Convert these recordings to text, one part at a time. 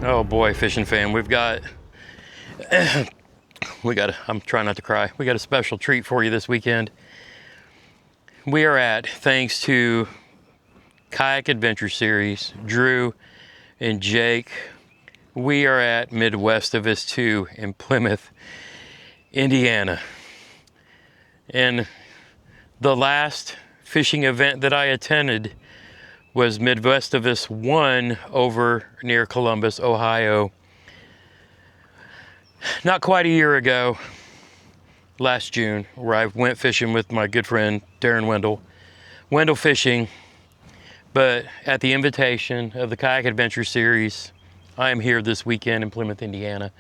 Oh boy, fishing fan, I'm trying not to cry. We got a special treat for you this weekend. We are at, thanks to Kayak Adventure Series, Drew and Jake, we are at Midwestivus 2 in Plymouth, Indiana. And the last fishing event that I attended was Midwestivus 1 over near Columbus, Ohio. Not quite a year ago, last June, where I went fishing with my good friend Darren Wendell Fishing. But at the invitation of the Kayak Adventure Series, I am here this weekend in Plymouth, Indiana.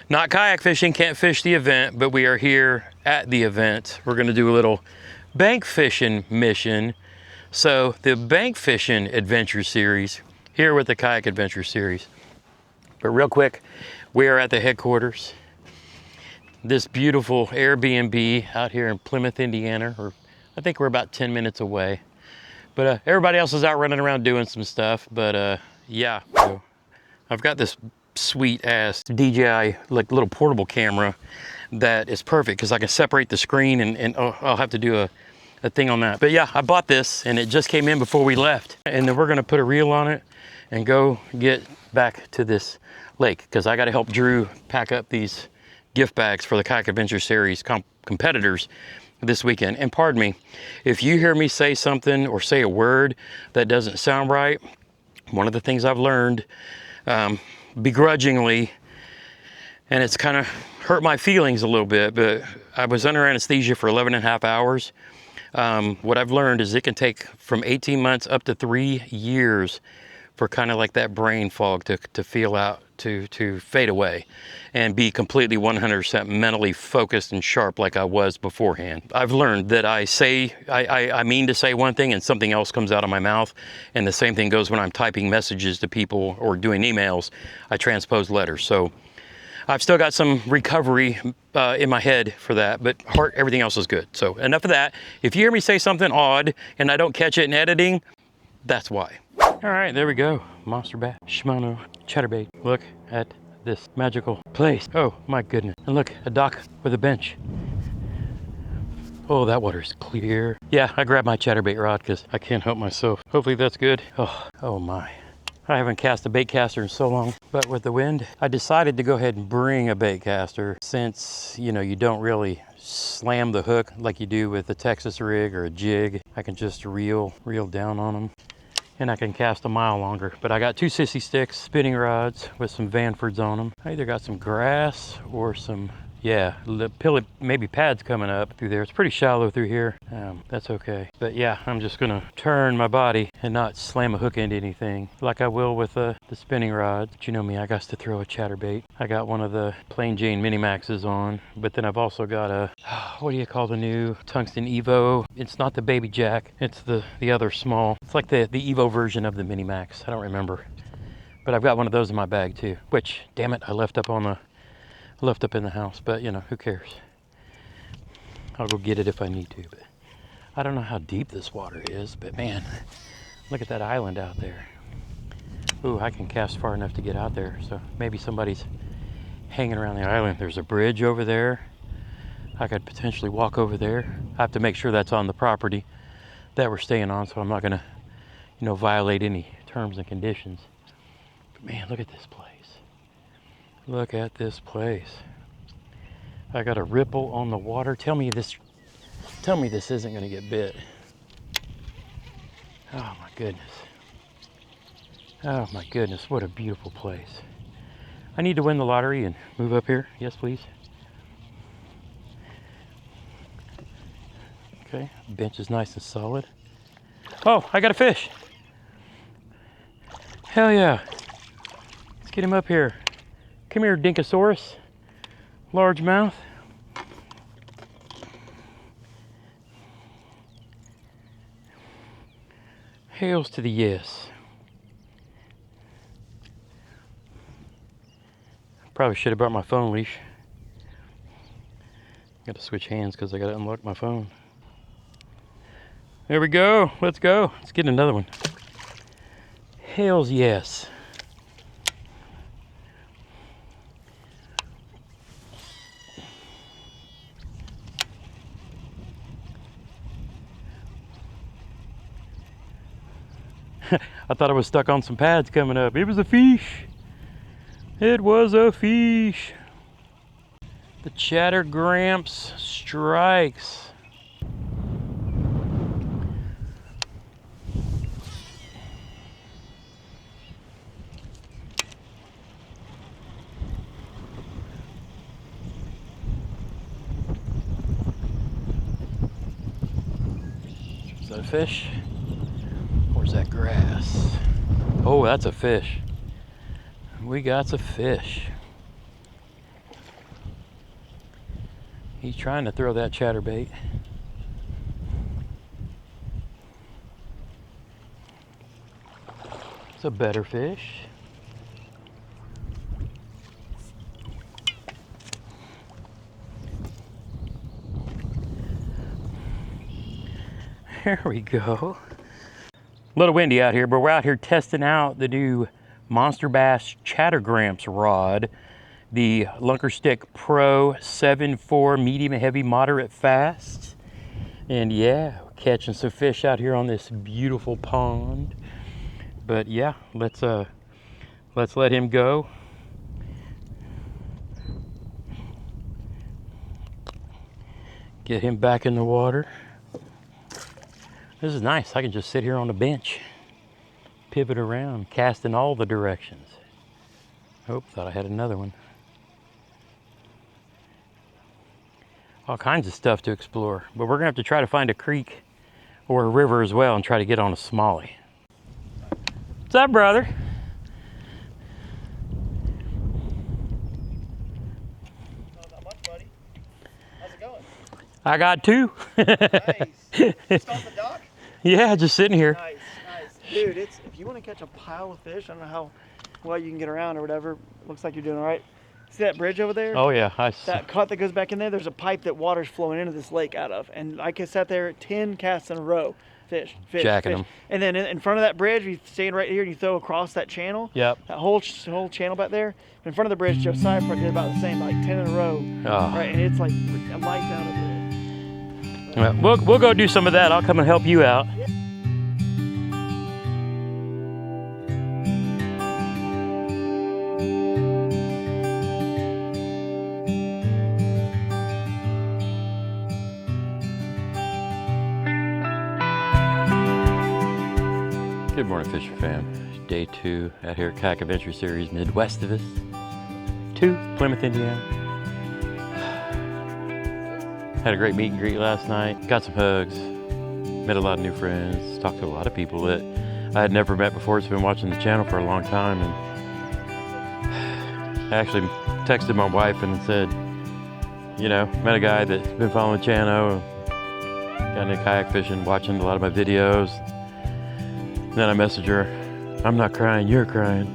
Not kayak fishing, can't fish the event, but we are here at the event. We're gonna do a little bank fishing mission. So the bank fishing adventure series here with the Kayak Adventure Series. But real quick, we are at the headquarters. This beautiful Airbnb out here in Plymouth, Indiana, or I think we're about 10 minutes away. But everybody else is out running around doing some stuff. But yeah, so I've got this sweet ass DJI like little portable camera that is perfect because I can separate the screen and I'll have to do a thing on that. But yeah, I bought this and it just came in before we left. And then we're gonna put a reel on it and go get back to this lake because I gotta help Drew pack up these gift bags for the Kayak Adventure Series competitors this weekend. And pardon me, if you hear me say something or say a word that doesn't sound right, one of the things I've learned begrudgingly, and it's kind of hurt my feelings a little bit, but I was under anesthesia for 11 and a half hours. What I've learned is it can take from 18 months up to 3 years for kind of like that brain fog to feel out, to fade away and be completely 100% mentally focused and sharp like I was beforehand. I've learned that I mean to say one thing and something else comes out of my mouth. And the same thing goes when I'm typing messages to people or doing emails, I transpose letters. So I've still got some recovery in my head for that, but heart, everything else is good. So enough of that. If you hear me say something odd and I don't catch it in editing, that's why. All right, there we go. Monster bass, Shimano chatterbait. Look at this magical place. Oh my goodness. And look, a dock with a bench. Oh, that water's clear. Yeah, I grabbed my chatterbait rod because I can't help myself. Hopefully that's good. Oh my. I haven't cast a bait caster in so long, but with the wind, I decided to go ahead and bring a bait caster since, you know, you don't really slam the hook like you do with a Texas rig or a jig. I can just reel down on them and I can cast a mile longer. But I got 2 sissy sticks, spinning rods with some Vanfords on them. I either got some grass or some, yeah, maybe pads coming up through there. It's pretty shallow through here. That's okay. But yeah, I'm just gonna turn my body and not slam a hook into anything like I will with the spinning rod. But you know me, I got to throw a chatterbait. I got one of the plain Jane Mini Maxes on, but then I've also got a, what do you call the new Tungsten Evo? It's not the Baby Jack, it's the other small. It's like the Evo version of the Mini Max. I don't remember. But I've got one of those in my bag too, which, damn it, I left up in the house, but you know, who cares? I'll go get it if I need to, but I don't know how deep this water is, but man, look at that island out there. Ooh, I can cast far enough to get out there, so maybe somebody's hanging around the island. There's a bridge over there. I could potentially walk over there. I have to make sure that's on the property that we're staying on, so I'm not gonna, you know, violate any terms and conditions. But man, look at this place. Look at this place. I got a ripple on the water. Tell me this isn't gonna get bit. Oh my goodness. Oh my goodness, what a beautiful place. I need to win the lottery and move up here. Yes, please. Okay, bench is nice and solid. Oh, I got a fish. Hell yeah. Let's get him up here. Come here, Dinkosaurus. Largemouth. Hails to the yes. Probably should have brought my phone leash. Got to switch hands because I got to unlock my phone. There we go. Let's go. Let's get another one. Hails yes. I thought I was stuck on some pads coming up. It was a fish. It was a fish. The chatter gramps strikes. Is that a fish? Or is that grass? Oh, that's a fish. We got a fish. He's trying to throw that chatterbait. It's a better fish. There we go. A little windy out here, but we're out here testing out the new Monster Bass Chatter Gramps rod, the Lunker Stick Pro 7.4 medium, heavy, moderate, fast. And yeah, catching some fish out here on this beautiful pond. But yeah, let's let him go. Get him back in the water. This is nice. I can just sit here on the bench, pivot around, cast in all the directions. Oh, thought I had another one. All kinds of stuff to explore, but we're gonna have to try to find a creek or a river as well and try to get on a smallie. What's up, brother? Not much, buddy. How's it going? I got two. Nice. Just off the dock? Yeah, just sitting here. Nice, nice. Dude, if you want to catch a pile of fish, I don't know how well you can get around or whatever. Looks like you're doing all right. See that bridge over there? Oh yeah, That cut that goes back in there, there's a pipe that water's flowing into this lake out of. And I sat there 10 casts in a row. Fish, Jacking fish. them. And then in front of that bridge, you stand right here and you throw across that channel. Yep. That whole channel back there. In front of the bridge, Josiah did about the same, like 10 in a row. Oh. Right, and it's like lights out of it. Well, we'll go do some of that. I'll come and help you out. Good morning, Fisher fam. Day 2 out here at Kayak Adventure Series Midwestivus 2, Plymouth, Indiana. Had a great meet and greet last night. Got some hugs. Met a lot of new friends. Talked to a lot of people that I had never met before. It's been watching the channel for a long time. And I actually texted my wife and said, you know, met a guy that's been following the channel, got into kayak fishing, watching a lot of my videos. And then I messaged her, I'm not crying, you're crying.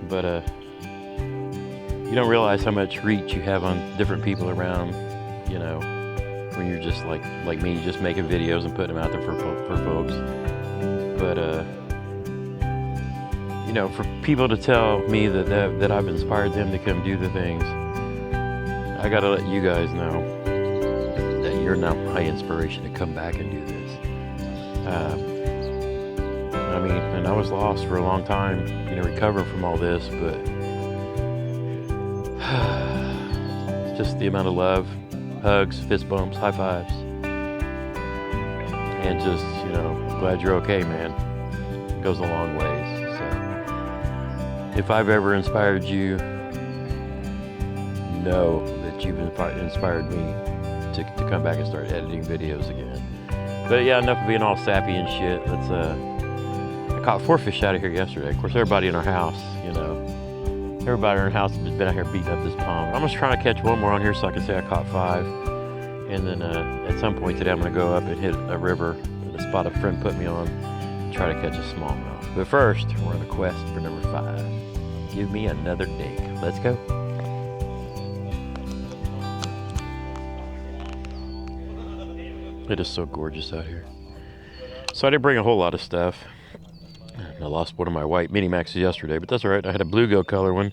But you don't realize how much reach you have on different people around, you know, when you're just like me, just making videos and putting them out there for folks. But you know, for people to tell me that I've inspired them to come do the things, I gotta let you guys know that you're now my inspiration to come back and do this. I mean, and I was lost for a long time, you know, recovering from all this, but just the amount of love, hugs, fist bumps, high fives, and just, you know, glad you're okay, man. It goes a long ways. So if I've ever inspired you, know that you've inspired me to come back and start editing videos again. But yeah, enough of being all sappy and shit. Let's I caught 4 fish out of here yesterday. Of course, everybody in our house, you know, everybody in our house has been out here beating up this pond. I'm just trying to catch one more on here so I can say I caught 5. And then at some point today, I'm gonna go up and hit a river, the spot a friend put me on, and try to catch a smallmouth. But first, we're on a quest for number 5. Give me another dig. Let's go. It is so gorgeous out here. So I didn't bring a whole lot of stuff. I lost one of my white mini maxes yesterday, but that's all right. I had a bluegill color one,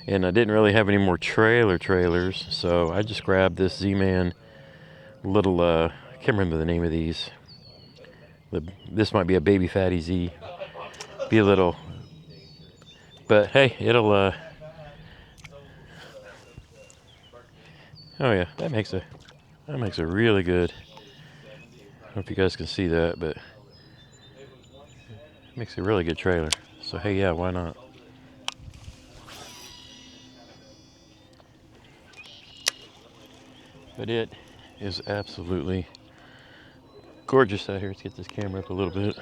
and I didn't really have any more trailers, so I just grabbed this Z-Man little, I can't remember the name of these. This might be a baby fatty Z. Be a little, but hey, it'll. Oh yeah, that makes a really good. I don't know if you guys can see that, but it makes a really good trailer. So hey, yeah, why not? But it is absolutely gorgeous out here. Let's get this camera up a little bit.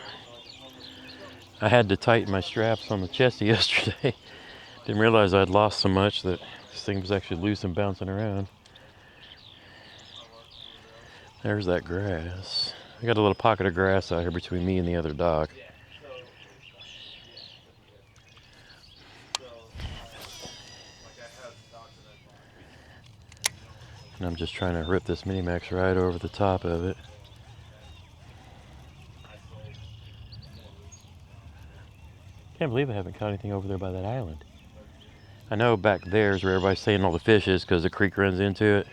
I had to tighten my straps on the chesty yesterday. Didn't realize I'd lost so much that this thing was actually loose and bouncing around. There's that grass. I got a little pocket of grass out here between me and the other dock. And I'm just trying to rip this Mini-Max right over the top of it. Can't believe I haven't caught anything over there by that island. I know back there is where everybody's saying all the fish is because the creek runs into it.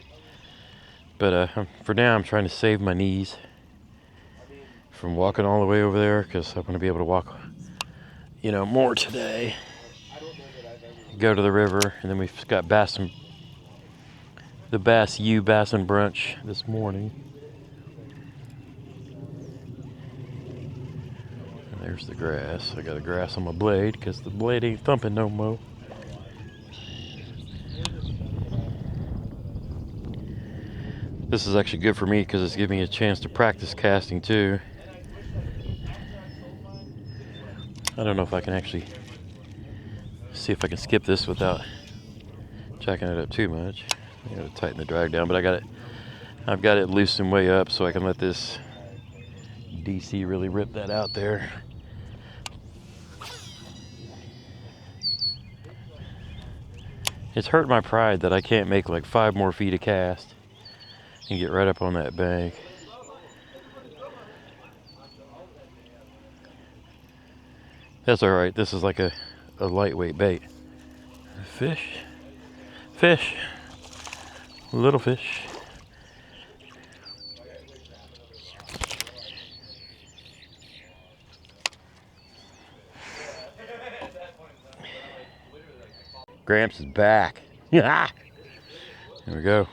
But for now, I'm trying to save my knees from walking all the way over there because I'm going to be able to walk, you know, more today. Go to the river, and then we've got the Bass and brunch this morning. And there's the grass. I got the grass on my blade because the blade ain't thumping no more. This is actually good for me because it's giving me a chance to practice casting too. I don't know if I can actually see if I can skip this without jacking it up too much. I gotta tighten the drag down, but I've got it loosened way up so I can let this DC really rip that out there. It's hurt my pride that I can't make like 5 more feet of cast and get right up on that bank. That's alright, this is like a lightweight bait. Fish, little fish. Gramps is back. Yeah. There we go.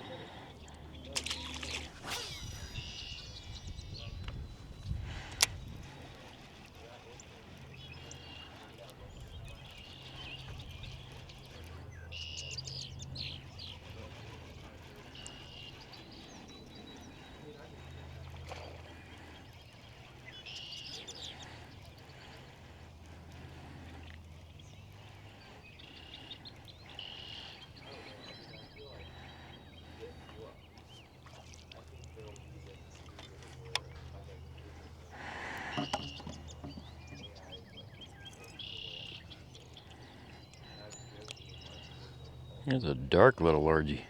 There's a dark little largie.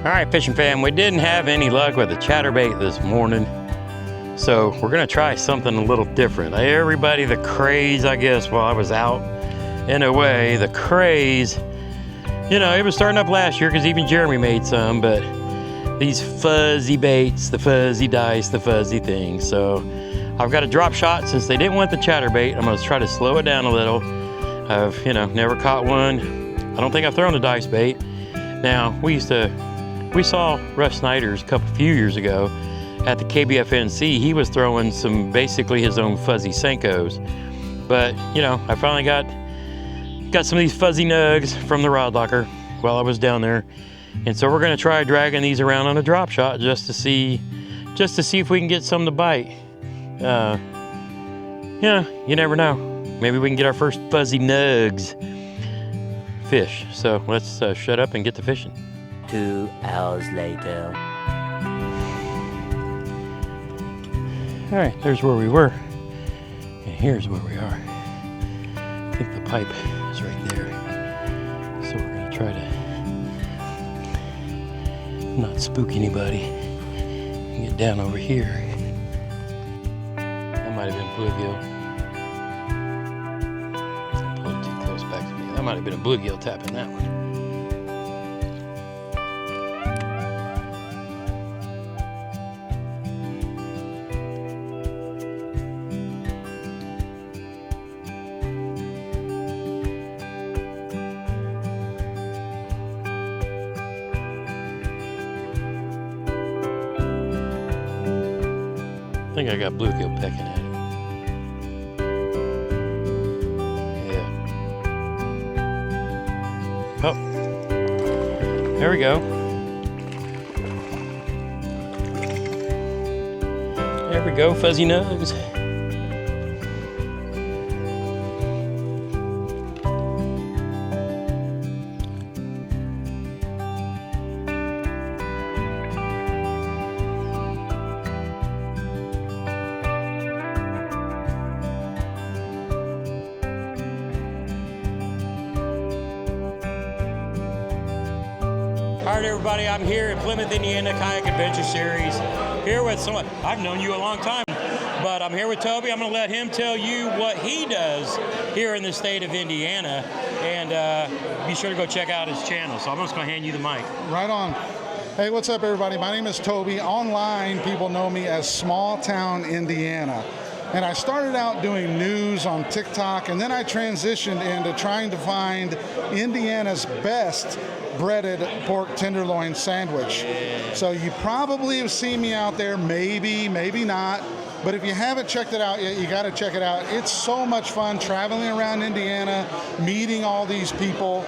All right, fishing fam, we didn't have any luck with the chatterbait this morning. So we're gonna try something a little different. Everybody, the craze, I guess, while I was out and away, the craze, you know, it was starting up last year because even Jeremy made some, but these fuzzy baits, the fuzzy dice, the fuzzy things. So I've got a drop shot. Since they didn't want the chatterbait, I'm gonna try to slow it down a little. I've, you know, never caught one. I don't think I've thrown a dice bait. Now, we saw Russ Snyder's a few years ago at the KBFNC. He was throwing some, basically his own fuzzy Senkos. But, you know, I finally got some of these fuzzy nugs from the rod locker while I was down there. And so we're gonna try dragging these around on a drop shot just to see if we can get some to bite. Yeah, you never know. Maybe we can get our first fuzzy nugs fish. So let's shut up and get to fishing. 2 hours later. All right, there's where we were, and here's where we are. I think the pipe is right there. So we're gonna try to not spook anybody and get down over here. That might have been bluegill. A little too close back to me. That might have been a bluegill tapping that one. I think I got bluegill pecking at it. Yeah. Oh, there we go. There we go, fuzzy nugs. All right, everybody, I'm here at Plymouth, Indiana Kayak Adventure Series. Here with someone, I've known you a long time, but I'm here with Toby. I'm gonna let him tell you what he does here in the state of Indiana, and be sure to go check out his channel. So I'm just gonna hand you the mic. Right on. Hey, what's up, everybody? My name is Toby. Online, people know me as Small Town Indiana. And I started out doing news on TikTok, and then I transitioned into trying to find Indiana's best breaded pork tenderloin sandwich. So you probably have seen me out there, maybe not. But if you haven't checked it out yet, you got to check it out. It's so much fun traveling around Indiana, meeting all these people,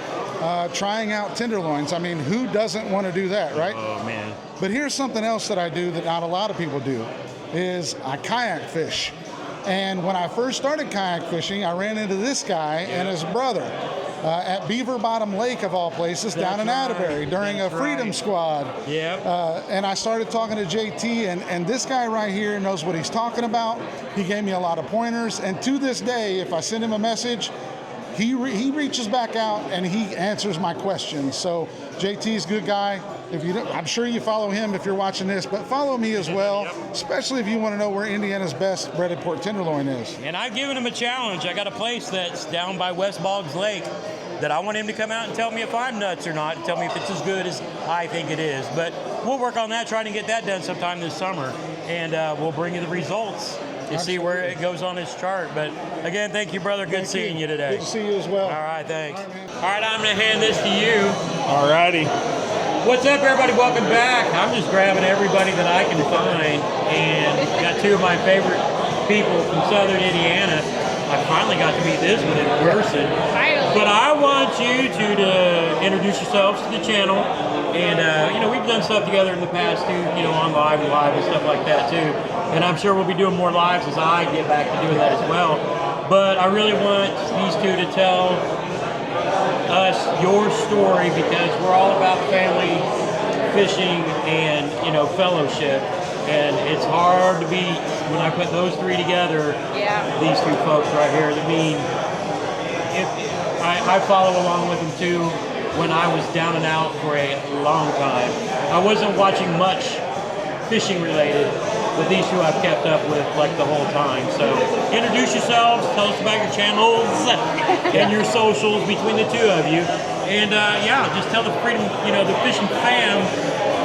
trying out tenderloins. I mean, who doesn't want to do that, right? Oh, man. But here's something else that I do that not a lot of people do, is I kayak fish. And when I first started kayak fishing, I ran into this guy and his brother at Beaver Bottom Lake, of all places, down in Atterbury during a Freedom Squad. Yeah. And I started talking to JT, and this guy right here knows what he's talking about. He gave me a lot of pointers, and to this day, if I send him a message, he reaches back out and he answers my questions. So JT's a good guy. If you don't, I'm sure you follow him if you're watching this, but follow me as well, especially if you want to know where Indiana's best breaded pork tenderloin is. And I've given him a challenge. I got a place that's down by West Boggs Lake that I want him to come out and tell me if I'm nuts or not, tell me if it's as good as I think it is. But we'll work on that, trying to get that done sometime this summer, and we'll bring you the results to see where it goes on this chart. But again, thank you, brother. Good seeing you today. Good to see you as well. All right, thanks. All right, I'm going to hand this to you. All righty. What's up, everybody? Welcome back. I'm just grabbing everybody that I can find, and got two of my favorite people from Southern Indiana. I finally got to meet this one in person. But I want you two to introduce yourselves to the channel, and you know, we've done stuff together in the past too, you know, on live and stuff like that too. And I'm sure we'll be doing more lives as I get back to doing that as well. But I really want these two to tell us your story, because we're all about family fishing and, you know, fellowship, and it's hard to beat when I put those three together. Yeah. These two folks right here. I mean, I follow along with them too when I was down and out for a long time. I wasn't watching much fishing related, but these two I've kept up with like the whole time. So introduce yourselves, tell us about your channels and your socials between the two of you. And yeah, just tell the the FishIN fam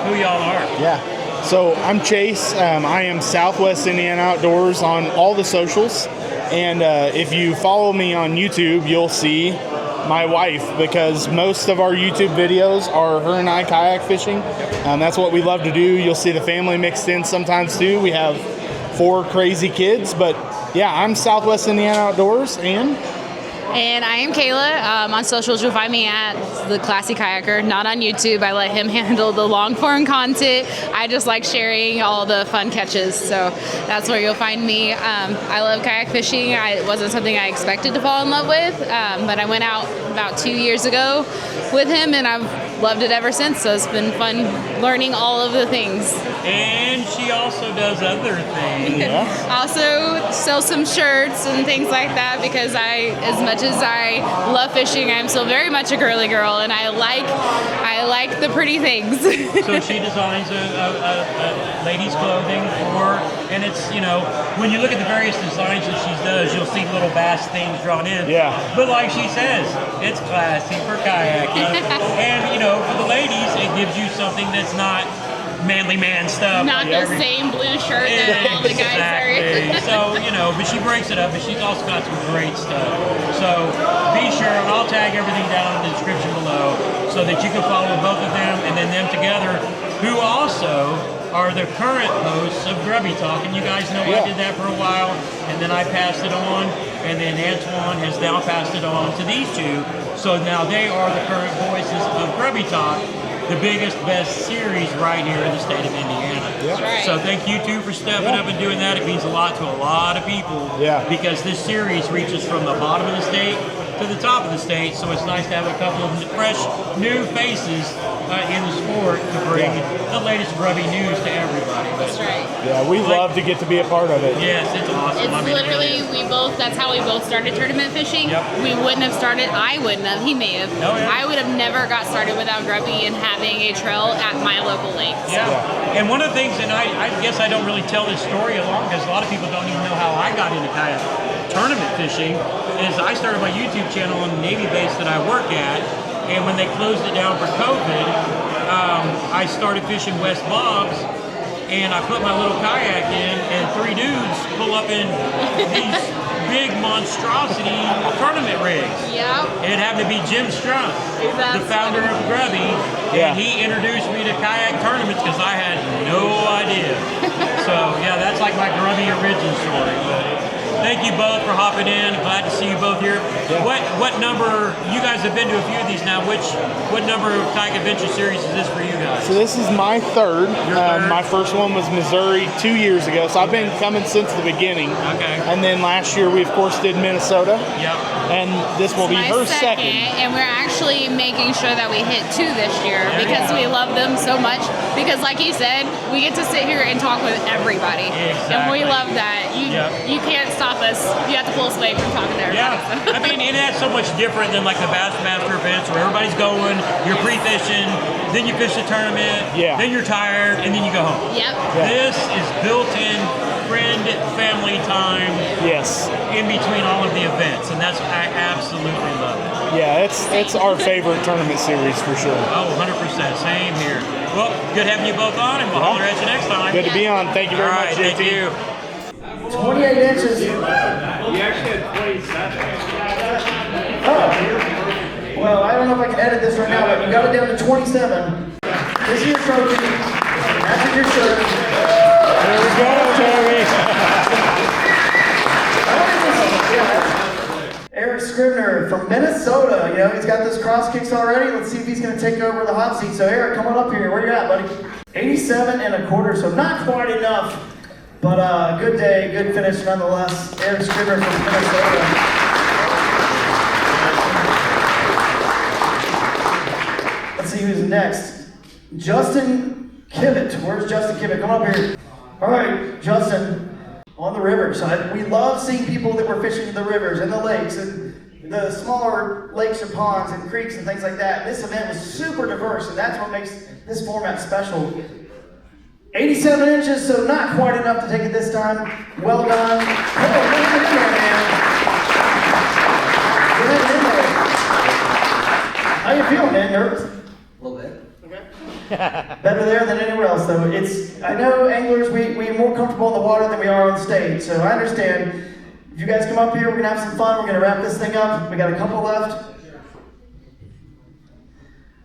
who y'all are. Yeah. So I'm Chase. I am Southwest Indiana Outdoors on all the socials. And if you follow me on YouTube, you'll see my wife, because most of our YouTube videos are her and I kayak fishing. That's what we love to do. You'll see the family mixed in sometimes too. We have 4 crazy kids, but yeah, I'm Southwest Indiana Outdoors. And I am Kayla. On socials, you'll find me at The Classy Kayaker, not on YouTube. I let him handle the long form content. I just like sharing all the fun catches, so that's where you'll find me. I love kayak fishing. It wasn't something I expected to fall in love with, but I went out about 2 years ago with him, and I've loved it ever since, so it's been fun learning all of the things. And she also does other things. Yeah. Also sell some shirts and things like that, because as much as I love fishing, I'm still very much a girly girl, and I like the pretty things. So she designs a ladies' clothing and it's, when you look at the various designs that she does, you'll see little bass things drawn in. Yeah. But like she says, it's classy for kayaking. And, for the ladies, it gives you something that's not manly man stuff. Not the same blue shirt that all the guys are. So, but she breaks it up, but she's also got some great stuff. So be sure, and I'll tag everything down in the description below so that you can follow both of them and then them together, who also are the current hosts of Grubby Talk. And you guys know I did that for a while, and then I passed it on, and then Antoine has now passed it on to these two. So now they are the current voices of Grubby Talk, the biggest, best series right here in the state of Indiana. Yeah. Right. So thank you two for stepping up and doing that. It means a lot to a lot of people. Yeah. Because this series reaches from the bottom of the state to the top of the state, so it's nice to have a couple of fresh, new faces in the sport to bring the latest grubby news to everybody. That's right. Yeah, we love to get to be a part of it. Yes, it's awesome. It's literally, that's how we both started tournament fishing. Yep. We wouldn't have started, I wouldn't have, he may have. Oh, yeah. I would have never got started without Grubby and having a trail at my local lake. Yeah. And one of the things, and I guess I don't really tell this story along because a lot of people don't even know how I got into kayak tournament fishing, is I started my YouTube channel on the Navy base that I work at, and when they closed it down for COVID, I started fishing West Bob's, and I put my little kayak in, and 3 dudes pull up in these big monstrosity tournament rigs. Yep. It happened to be Jim Strunk, the founder of Grubby, and he introduced me to kayak tournaments because I had no idea. So yeah, that's like my Grubby origin story. But thank you both for hopping in. Glad to see you both here. Yeah. What number? You guys have been to a few of these now. What number of kayak adventure series is this for you guys? So this is my third. Your third? My first one was Missouri 2 years ago, so I've been coming since the beginning. Okay. And then last year we of course did Minnesota. Yep. And this will be My her second. and we're actually making sure that we hit 2 this year because we love them so much. Because like you said, we get to sit here and talk with everybody. Exactly. And we love that. You can't stop us. You have to pull us away from talking to everybody. Yeah, I mean, it has so much different than like the Bassmaster events where everybody's going, you're pre-fishing, then you fish the tournament, then you're tired, and then you go home. Yep. This is built-in friend, family time. Yes. In between all of the events, and that's I absolutely love it. Yeah, it's our favorite tournament series for sure. Oh, 100%. Same here. Well, good having you both on, and we'll holler at you next time. Good to be on. Thank you very much, JT. Thank you. 28 inches. You actually had 27. Oh. Well, I don't know if I can edit this right now, but you got it down to 27. This is your trophy. That's your shirt. There we go, Toby. Eric Scribner from Minnesota. He's got those cross kicks already. Let's see if he's going to take over the hot seat. So, Eric, come on up here. Where you at, buddy? 87.25, so not quite enough. But good day, good finish nonetheless. Eric Scribner from Minnesota. Let's see who's next. Justin Kivett. Where's Justin Kivett? Come up here. All right, Justin. On the rivers. We love seeing people that were fishing the rivers and the lakes and the smaller lakes and ponds and creeks and things like that. This event was super diverse, and that's what makes this format special. 87 inches, so not quite enough to take it this time. Well done. Oh, get in there, man. Get in there. How you feeling, man? Nervous? A little bit. Better there than anywhere else, though. I know anglers, we're more comfortable in the water than we are on stage, so I understand. If you guys come up here, we're gonna have some fun. We're gonna wrap this thing up. We got a couple left.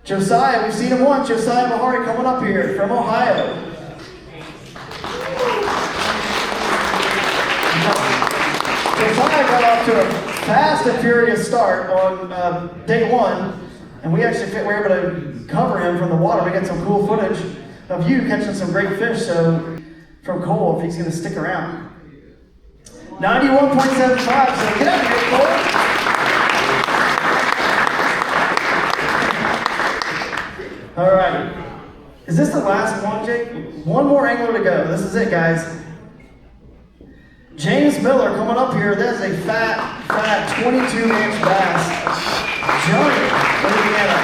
Josiah, we've seen him once. Josiah Mahari coming up here from Ohio. Josiah got off to a fast and furious start on day one, and we actually were able to cover him from the water. We got some cool footage of you catching some great fish, so from Cole, if he's going to stick around. 91.75, so get out of here, Cole. All right. Is this the last one, Jake? One more angler to go. This is it, guys. James Miller coming up here. That's a fat 22-inch bass. Giant, Indiana.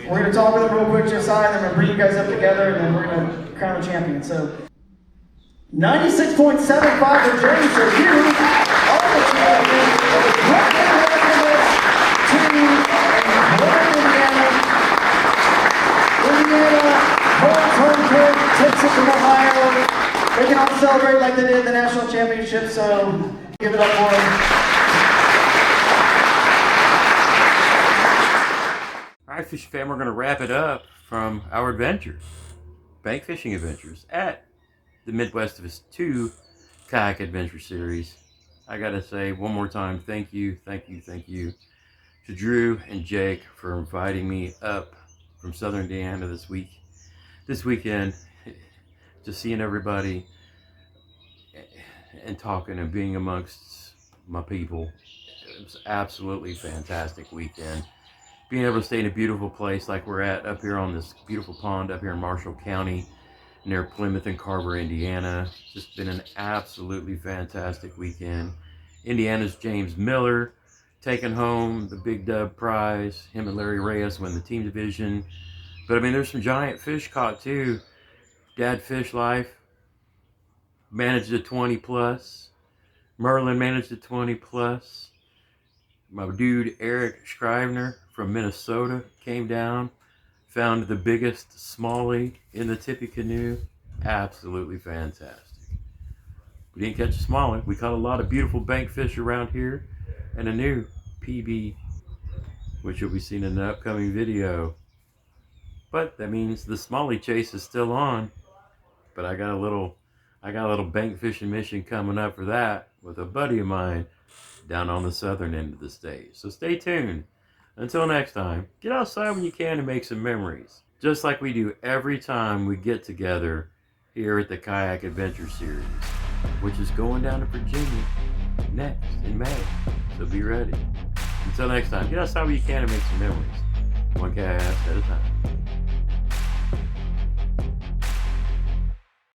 We're going to talk with him real quick, Josiah, and then we're going to bring you guys up together, and then we're going to crown a champion. So, 96.75 for James. So you are the champion of the Midwestivus team in Northern Indiana. Indiana, home court, takes it from Ohio. They can all celebrate like they did the national championship, so give it up for them. All right, Fish Fam, we're going to wrap it up from our adventures, bank fishing adventures at the Midwestivus 2 Kayak Adventure Series. I got to say one more time, thank you to Drew and Jake for inviting me up from Southern Indiana this weekend, just seeing everybody and talking and being amongst my people. It was absolutely fantastic weekend. Being able to stay in a beautiful place like we're at up here on this beautiful pond up here in Marshall County near Plymouth and Carver, Indiana. Just been an absolutely fantastic weekend. Indiana's James Miller taking home the big dub prize. Him and Larry Reyes win the team division. But I mean, there's some giant fish caught too. Dad Fish Life managed a 20 plus. Merlin managed a 20 plus. My dude Eric Scrivener from Minnesota came down, found the biggest smallie in the tippy canoe. Absolutely fantastic. We didn't catch a smallie. We caught a lot of beautiful bank fish around here and a new PB, which you'll be seeing in the upcoming video. But that means the smallie chase is still on. But I got a little bank fishing mission coming up for that with a buddy of mine down on the southern end of the state. So stay tuned. Until next time, get outside when you can and make some memories. Just like we do every time we get together here at the Kayak Adventure Series, which is going down to Virginia next in May. So be ready. Until next time, get outside when you can and make some memories. One cast at a time.